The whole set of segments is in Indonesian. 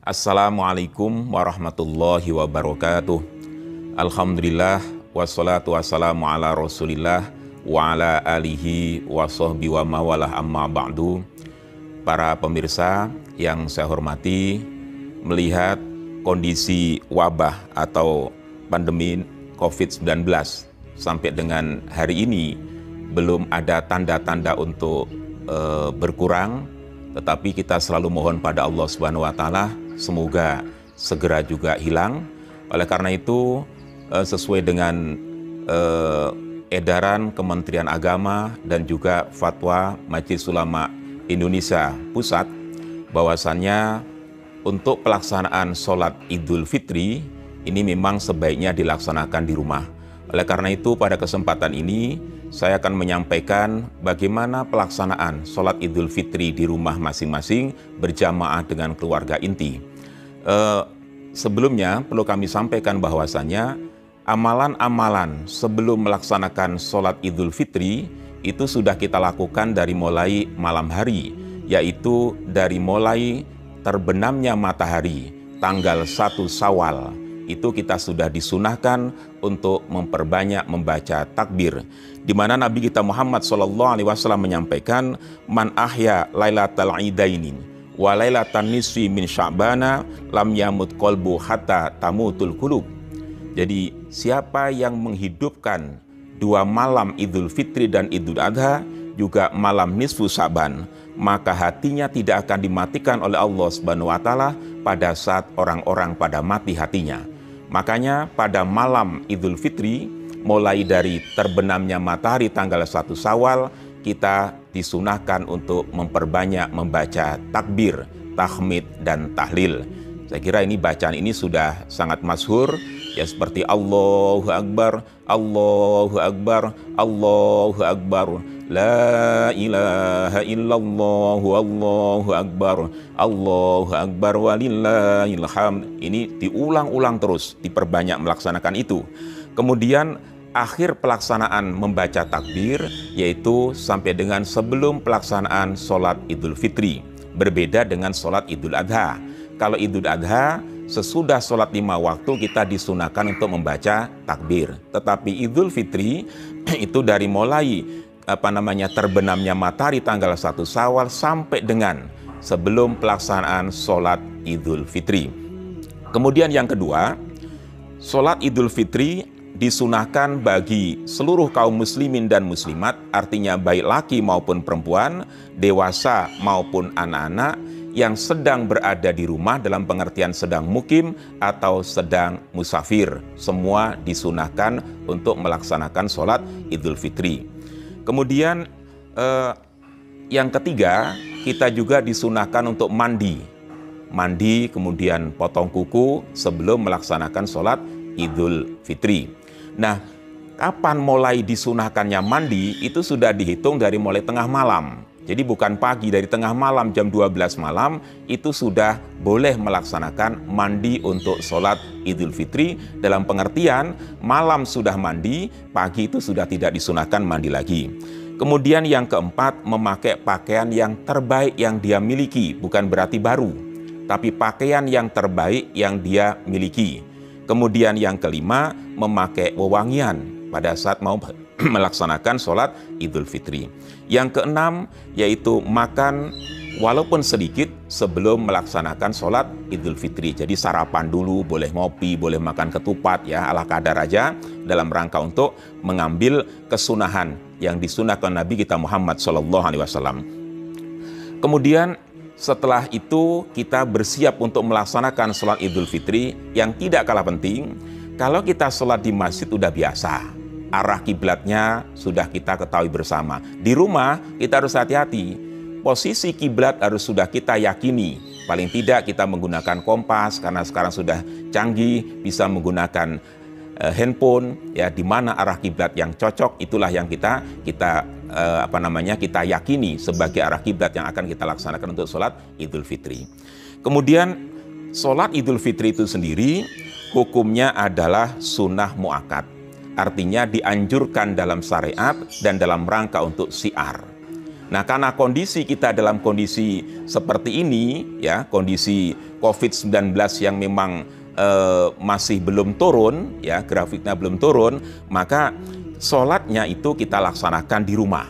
Assalamualaikum warahmatullahi wabarakatuh. Alhamdulillah wassalatu wassalamu ala Rasulillah wa ala alihi wa sahbihi wa mawalah amma ba'du. Para pemirsa yang saya hormati, melihat kondisi wabah atau pandemi COVID-19 sampai dengan hari ini belum ada tanda-tanda untuk berkurang, tetapi kita selalu mohon pada Allah Subhanahu wa taala semoga segera juga hilang. Oleh karena itu, sesuai dengan edaran Kementerian Agama dan juga fatwa Majelis Ulama Indonesia Pusat, bahwasannya untuk pelaksanaan sholat Idul Fitri ini memang sebaiknya dilaksanakan di rumah. Oleh karena itu, pada kesempatan ini saya akan menyampaikan bagaimana pelaksanaan sholat Idul Fitri di rumah masing-masing berjamaah dengan keluarga inti. Sebelumnya perlu kami sampaikan bahwasannya amalan-amalan sebelum melaksanakan sholat Idul Fitri itu sudah kita lakukan dari mulai malam hari, yaitu dari mulai terbenamnya matahari tanggal 1 Syawal. Itu kita sudah disunahkan untuk memperbanyak membaca takbir, di mana Nabi kita Muhammad SAW menyampaikan, man ahya lailatal idaini wa lailatan nisfi min sya'bana lam yamut qalbu hatta tamutul qulub. Jadi siapa yang menghidupkan dua malam Idul Fitri dan Idul Adha, juga malam nisfu Sya'ban, maka hatinya tidak akan dimatikan oleh Allah Subhanahu wa taala pada saat orang-orang pada mati hatinya. Makanya pada malam Idul Fitri, mulai dari terbenamnya matahari tanggal 1 Syawal, kita disunahkan untuk memperbanyak membaca takbir, tahmid, dan tahlil. Saya kira ini bacaan ini sudah sangat masyhur, ya, seperti Allahu Akbar, Allahu Akbar, Allahu Akbar, La ilaha illallah, Allahu Akbar, Allahu Akbar walillahil hamd. Ini diulang-ulang terus, diperbanyak melaksanakan itu. Kemudian akhir pelaksanaan membaca takbir, yaitu sampai dengan sebelum pelaksanaan sholat Idul Fitri. Berbeda dengan sholat Idul Adha. Kalau Idul Adha, sesudah sholat 5 waktu kita disunahkan untuk membaca takbir. Tetapi Idul Fitri itu dari mulai terbenamnya matahari tanggal 1 Syawal sampai dengan sebelum pelaksanaan sholat Idul Fitri. Kemudian yang kedua, sholat Idul Fitri disunahkan bagi seluruh kaum muslimin dan muslimat, artinya baik laki maupun perempuan, dewasa maupun anak-anak yang sedang berada di rumah dalam pengertian sedang mukim atau sedang musafir. Semua disunahkan untuk melaksanakan sholat Idul Fitri. Kemudian yang ketiga, kita juga disunahkan untuk mandi, kemudian potong kuku sebelum melaksanakan sholat Idul Fitri. Nah, kapan mulai disunahkannya mandi itu sudah dihitung dari mulai tengah malam. Jadi bukan pagi, dari tengah malam jam 12 malam itu sudah boleh melaksanakan mandi untuk sholat Idul Fitri. Dalam pengertian malam sudah mandi, pagi itu sudah tidak disunahkan mandi lagi. Kemudian yang keempat, memakai pakaian yang terbaik yang dia miliki, bukan berarti baru, tapi pakaian yang terbaik yang dia miliki. Kemudian yang kelima, memakai wewangian pada saat mau melaksanakan sholat Idul Fitri. Yang keenam, yaitu makan walaupun sedikit sebelum melaksanakan sholat Idul Fitri. Jadi sarapan dulu, boleh ngopi, boleh makan ketupat, ya, ala kadar aja, dalam rangka untuk mengambil kesunahan yang disunahkan Nabi kita Muhammad SAW. Kemudian setelah itu kita bersiap untuk melaksanakan sholat Idul Fitri. Yang tidak kalah penting, kalau kita sholat di masjid udah biasa, arah kiblatnya sudah kita ketahui bersama. Di rumah kita harus hati-hati, posisi kiblat harus sudah kita yakini. Paling tidak kita menggunakan kompas, karena sekarang sudah canggih, bisa menggunakan handphone, ya, di mana arah kiblat yang cocok, itulah yang kita yakini sebagai arah kiblat yang akan kita laksanakan untuk sholat Idul Fitri. Kemudian sholat Idul Fitri itu sendiri hukumnya adalah sunnah muakkad. Artinya dianjurkan dalam syariat dan dalam rangka untuk syiar. Nah, karena kondisi kita dalam kondisi seperti ini, ya, kondisi COVID-19 yang memang masih belum turun, ya, grafiknya belum turun, maka sholatnya itu kita laksanakan di rumah.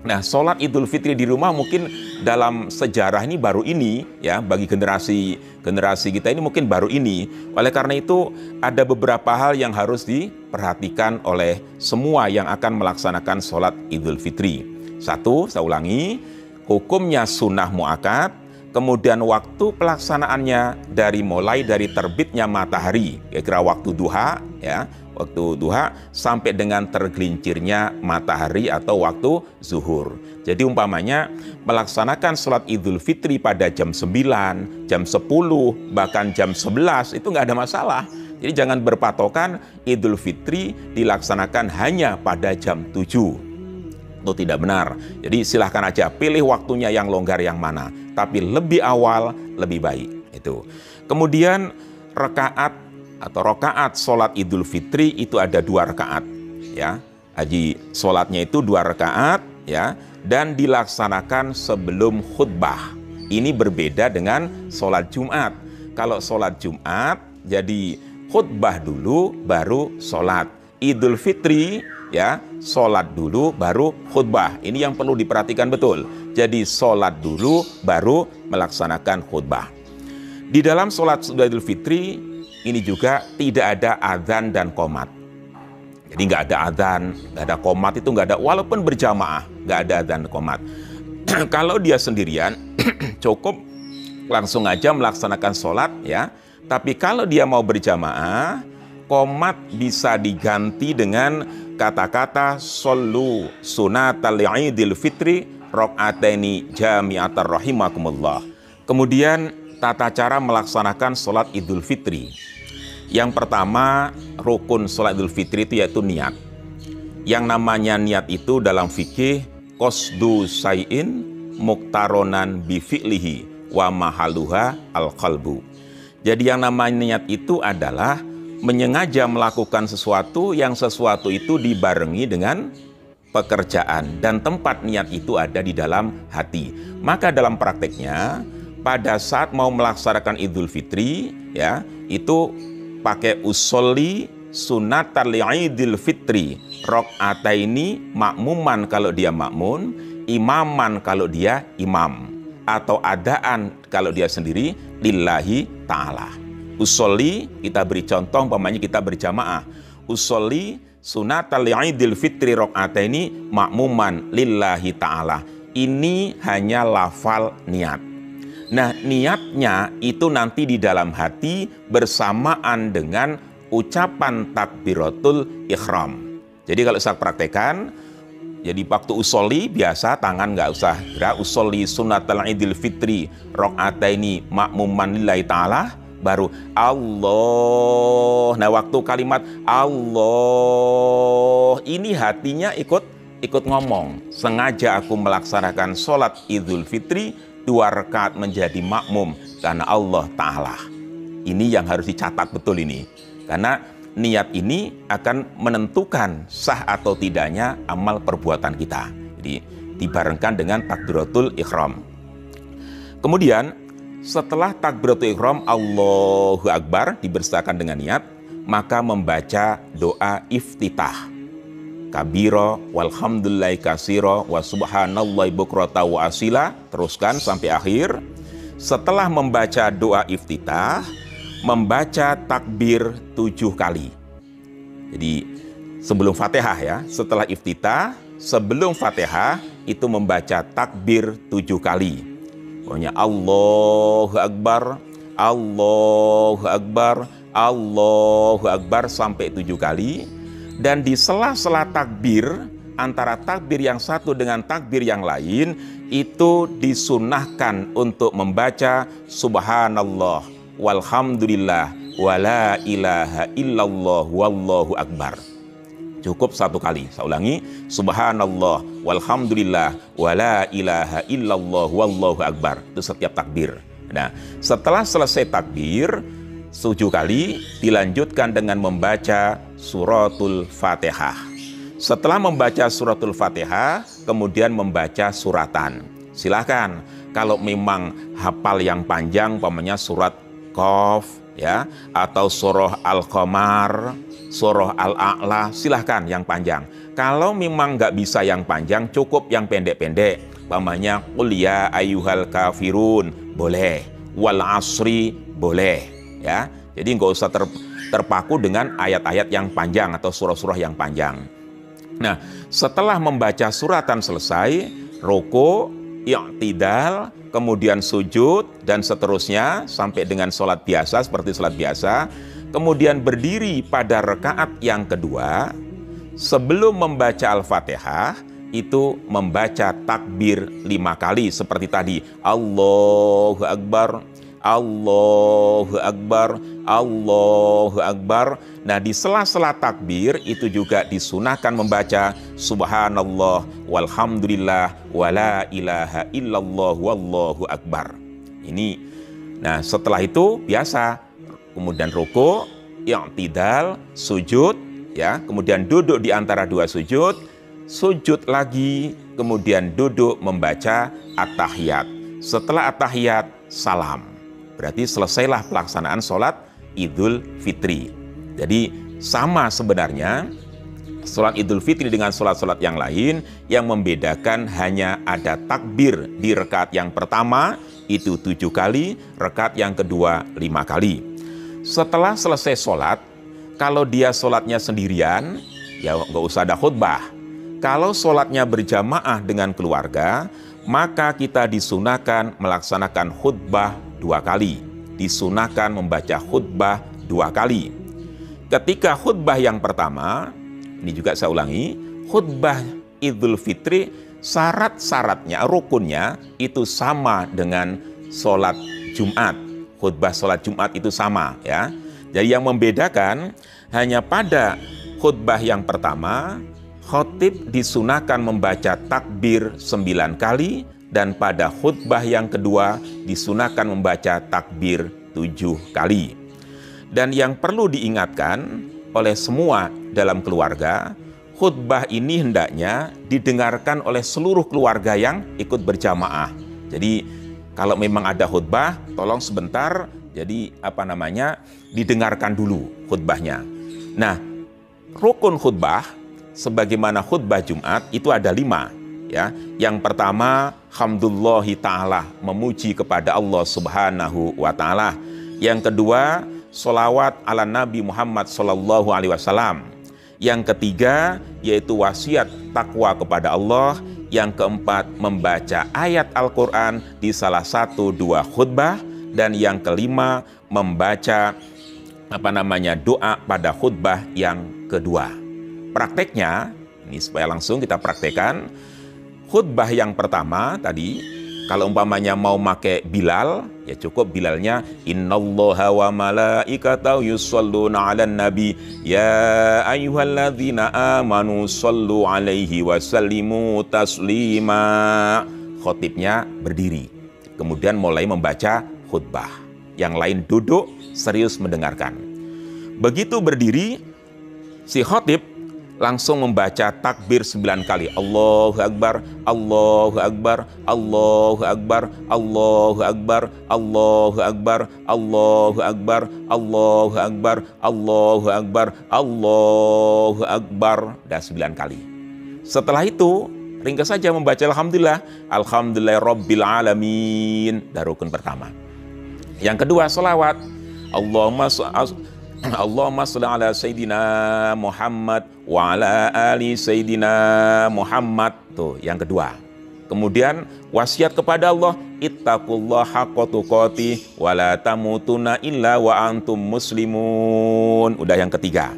Nah, sholat Idul Fitri di rumah mungkin dalam sejarah ini baru ini, ya, bagi generasi kita ini mungkin baru ini. Oleh karena itu, ada beberapa hal yang harus diperhatikan oleh semua yang akan melaksanakan sholat Idul Fitri. Satu, saya ulangi, hukumnya sunnah muakkad, kemudian waktu pelaksanaannya mulai dari terbitnya matahari, kira-kira waktu duha, ya, waktu duha sampai dengan tergelincirnya matahari atau waktu zuhur. Jadi umpamanya melaksanakan sholat Idul Fitri pada jam 9, jam 10, bahkan jam 11 itu nggak ada masalah. Jadi jangan berpatokan Idul Fitri dilaksanakan hanya pada jam 7. Itu tidak benar. Jadi silahkan aja pilih waktunya yang longgar yang mana. Tapi lebih awal lebih baik. Itu. Kemudian rakaat sholat Idul Fitri itu ada 2 rakaat, ya. Sholatnya itu 2 rakaat, ya, dan dilaksanakan sebelum khutbah. Ini berbeda dengan sholat Jumat. Kalau sholat Jumat, jadi khutbah dulu baru sholat. Idul Fitri, ya, sholat dulu baru khutbah. Ini yang perlu diperhatikan betul. Jadi sholat dulu baru melaksanakan khutbah. Di dalam sholat Idul Fitri ini juga tidak ada adzan dan qomat. Jadi nggak ada adzan, nggak ada qomat, itu nggak ada, walaupun berjamaah nggak ada adzan dan qomat. Kalau dia sendirian cukup langsung aja melaksanakan sholat, ya. Tapi kalau dia mau berjamaah, qomat bisa diganti dengan kata-kata shollu sunatal idil fitri rakaataini jami'atar rahimakumullah. Kemudian tata cara melaksanakan sholat Idul Fitri. Yang pertama, rukun sholat Idul Fitri itu yaitu niat. Yang namanya niat itu dalam fikih qasdu syai'in muktaronan bi fi'lihi wa mahaluha al-qalbu. Jadi yang namanya niat itu adalah menyengaja melakukan sesuatu yang sesuatu itu dibarengi dengan pekerjaan dan tempat niat itu ada di dalam hati. Maka dalam prakteknya pada saat mau melaksanakan Idul Fitri, ya, itu pakai usolli sunatal idil fitri rakaataini makmuman kalau dia makmun, imaman kalau dia imam, atau adaan kalau dia sendiri lillahi ta'ala. Usolli, kita beri contoh umpamanya kita berjamaah. Usolli sunatal idil fitri rakaataini makmuman lillahi ta'ala. Ini hanya lafal niat. Nah, niatnya itu nanti di dalam hati bersamaan dengan ucapan takbiratul ihram. Jadi kalau saya praktekkan, jadi waktu usolli biasa tangan nggak usah gerak. Usolli sunatal idil fitri rakaataini makmuman lillahi ta'ala, baru Allah. Nah, waktu kalimat Allah ini hatinya ikut ngomong. Sengaja aku melaksanakan sholat Idul Fitri 2 rakaat menjadi makmum karena Allah Ta'ala. Ini yang harus dicatat betul ini. Karena niat ini akan menentukan sah atau tidaknya amal perbuatan kita. Jadi dibarengkan dengan takbiratul ihram. Kemudian setelah takbiratul ihram Allahu Akbar dibersakan dengan niat, maka membaca doa iftitah. Kabiro walhamdulillahi kasiro wa subhanallahi bukrata wa asila, teruskan sampai akhir. Setelah membaca doa iftitah, membaca takbir 7 kali. Jadi sebelum Fatihah, ya, setelah iftitah, sebelum Fatihah itu membaca takbir 7 kali. Pokoknya Allahu Akbar, Allahu Akbar, Allahu Akbar sampai 7 kali. Dan di sela-sela takbir, antara takbir yang satu dengan takbir yang lain, itu disunahkan untuk membaca Subhanallah, walhamdulillah, wala ilaha illallah, wallahu akbar. Cukup 1 kali. Saya ulangi, Subhanallah, walhamdulillah, wala ilaha illallah, wallahu akbar. Itu setiap takbir. Nah, setelah selesai takbir 7 kali, dilanjutkan dengan membaca suratul Fatihah. Setelah membaca suratul Fatihah, kemudian membaca suratan. Silahkan, kalau memang hafal yang panjang, umpamanya surat Qaf, ya, atau surah Al-Qamar, surah Al-A'la, silahkan yang panjang. Kalau memang nggak bisa yang panjang, cukup yang pendek-pendek. Umpamanya Qul ya ayyuhal kafirun, boleh. Wal asri, boleh. Ya, jadi nggak usah terpaku dengan ayat-ayat yang panjang atau surah-surah yang panjang. Nah, setelah membaca suratan selesai, ruku, i'tidal, kemudian sujud, dan seterusnya sampai dengan sholat biasa, seperti sholat biasa. Kemudian berdiri pada rakaat yang kedua, sebelum membaca Al-Fatihah, itu membaca takbir 5 kali, seperti tadi. Allahu Akbar, Allahu Akbar, Allahu Akbar. Nah, di sela-sela takbir itu juga disunahkan membaca Subhanallah walhamdulillah wala ilaha illallah wallahu akbar. Ini. Nah, setelah itu biasa kemudian ruku, i'tidal, sujud, ya, kemudian duduk di antara dua sujud, sujud lagi, kemudian duduk membaca at-tahiyat. Setelah at-tahiyat, salam. Berarti selesailah pelaksanaan sholat Idul Fitri. Jadi sama sebenarnya sholat Idul Fitri dengan sholat-sholat yang lain, yang membedakan hanya ada takbir di rakaat yang pertama itu 7 kali, rakaat yang kedua 5 kali. Setelah selesai sholat, kalau dia sholatnya sendirian, ya nggak usah ada khutbah. Kalau sholatnya berjamaah dengan keluarga, maka kita disunahkan melaksanakan khutbah 2 kali. Disunahkan membaca khutbah 2 kali. Ketika khutbah yang pertama, ini juga saya ulangi, khutbah Idul Fitri syarat-syaratnya, rukunnya itu sama dengan sholat Jumat. Khutbah sholat Jumat itu sama, ya. Jadi yang membedakan hanya pada khutbah yang pertama, khatib disunahkan membaca takbir 9 kali, dan pada khutbah yang kedua disunahkan membaca takbir 7 kali. Dan yang perlu diingatkan oleh semua dalam keluarga, khutbah ini hendaknya didengarkan oleh seluruh keluarga yang ikut berjamaah. Jadi kalau memang ada khutbah, tolong sebentar, jadi didengarkan dulu khutbahnya. Nah, rukun khutbah sebagaimana khutbah Jumat itu ada 5. Ya, yang pertama, hamdulillahi ta'ala, memuji kepada Allah subhanahu wa ta'ala. Yang kedua, sholawat ala Nabi Muhammad sallallahu alaihi wasallam. Yang ketiga, yaitu wasiat takwa kepada Allah. Yang keempat, membaca ayat Al-Quran di salah 1-2 khutbah. Dan yang kelima, membaca doa pada khutbah yang kedua. Prakteknya, ini supaya langsung kita praktekkan. Khutbah yang pertama tadi, kalau umpamanya mau pakai Bilal, ya cukup Bilalnya innallaha wa malaikatahu yusholluna 'alan nabi ya ayyuhalladzina amanu shollu 'alaihi wa sallimu taslima. Khatibnya berdiri, kemudian mulai membaca khutbah. Yang lain duduk serius mendengarkan. Begitu berdiri, si khatib langsung membaca takbir 9 kali. Allahu Akbar, Allahu Akbar, Allahu Akbar, Allahu Akbar, Allahu Akbar, Allahu Akbar, Allahu Akbar, Allahu Akbar, Allahu Akbar, dan 9 kali. Setelah itu, ringkas saja membaca Alhamdulillah, Alhamdulillah Rabbil Alamin, dan rukun pertama. Yang kedua, sholawat. Allahumma sholli ala Sayyidina Muhammad wa ala ali Sayyidina Muhammad. Tuh, yang kedua. Kemudian wasiat kepada Allah, ittaqullaha haqqa tuqatih wa la tamutunna illa wa antum muslimun. Udah yang ketiga.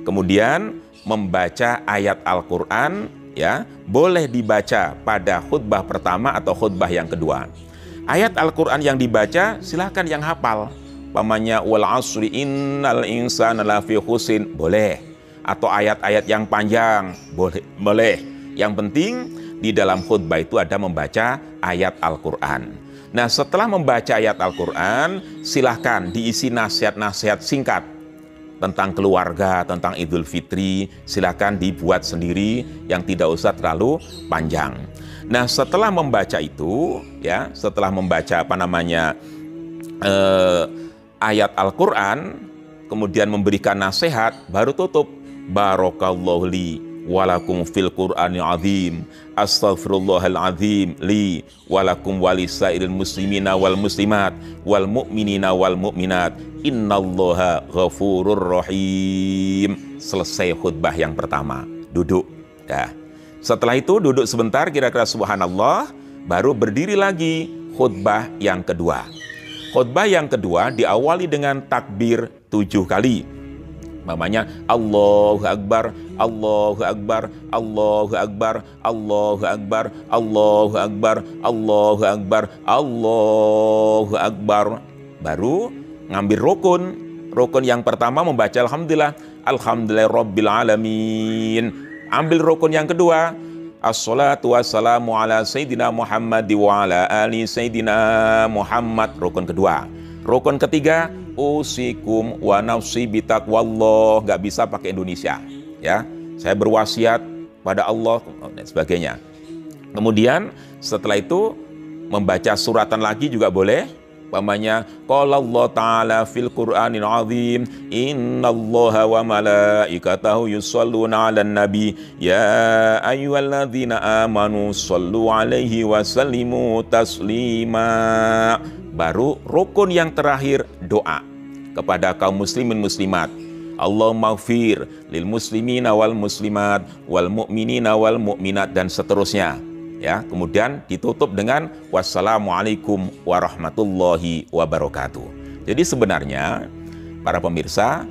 Kemudian membaca ayat Al-Qur'an, ya, boleh dibaca pada khutbah pertama atau khutbah yang kedua. Ayat Al-Qur'an yang dibaca silahkan yang hafal. Pamannya wal asri innal insana lafi khusrin, boleh. Atau ayat-ayat yang panjang, boleh. Yang penting di dalam khutbah itu ada membaca ayat Al-Qur'an. Nah, setelah membaca ayat Al-Qur'an, silahkan diisi nasihat-nasihat singkat. tentang keluarga, tentang Idul Fitri, silakan dibuat sendiri yang tidak usah terlalu panjang. Nah, setelah membaca itu, ya, setelah membaca ayat Al-Quran, kemudian memberikan nasihat, baru tutup. Barakallahu li walakum fil Qur'anil azim, astaghfirullahal azim li walakum walisairil muslimina wal muslimat wal mu'minina wal mu'minat, innallaha ghafurur rahim. Selesai khutbah yang pertama, duduk. Ya. Setelah itu duduk sebentar, kira-kira subhanallah, baru berdiri lagi khutbah yang kedua. Khutbah yang kedua diawali dengan takbir 7 kali. Namanya Allahu Akbar, Allahu Akbar, Allahu Akbar, Allahu Akbar, Allahu Akbar, Allahu Akbar, Allahu Akbar. Baru ngambil rukun. Rukun yang pertama membaca Alhamdulillah, Alhamdulillahirabbil alamin. Ambil rukun yang kedua, Assalatu wassalamu ala Sayyidina Muhammad wa ala ali Sayyidina Muhammad. Rukun kedua. Rukun ketiga, usikum wa nafsi bitaqwallah. Gak bisa pakai Indonesia, ya. Saya berwasiat pada Allah dan sebagainya. Kemudian setelah itu membaca suratan lagi juga boleh. Umpamanya qala Allah taala fil Qur'anil azim, innallaha wa malaikatahu yusholluna 'alan nabi ya ayyuhalladzina amanu shollu 'alaihi wa sallimu taslima. Baru rukun yang terakhir, doa kepada kaum muslimin muslimat. Allahumma ighfir lil muslimina wal muslimat wal mu'minina wal mu'minat, dan seterusnya. Ya, kemudian ditutup dengan wassalamualaikum warahmatullahi wabarakatuh. Jadi sebenarnya para pemirsa,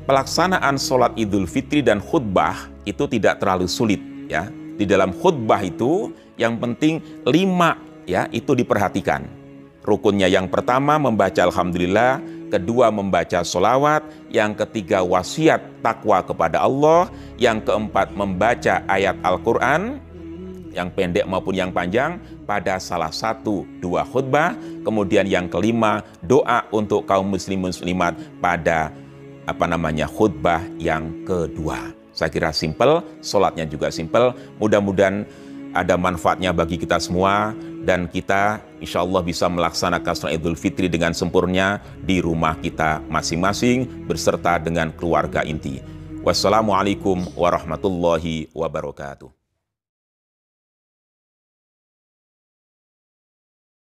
pelaksanaan sholat Idul Fitri dan khutbah itu tidak terlalu sulit, ya. Di dalam khutbah itu yang penting 5, ya, itu diperhatikan. Rukunnya yang pertama membaca Alhamdulillah, kedua membaca sholawat, yang ketiga wasiat takwa kepada Allah, yang keempat membaca ayat Al-Quran, yang pendek maupun yang panjang pada salah 1-2 khutbah. Kemudian yang kelima, doa untuk kaum muslim muslimat pada khutbah yang kedua. Saya kira simpel, sholatnya juga simpel. Mudah-mudahan ada manfaatnya bagi kita semua, dan kita insya Allah bisa melaksanakan sholat Idul Fitri dengan sempurna di rumah kita masing-masing beserta dengan keluarga inti. Wassalamualaikum warahmatullahi wabarakatuh.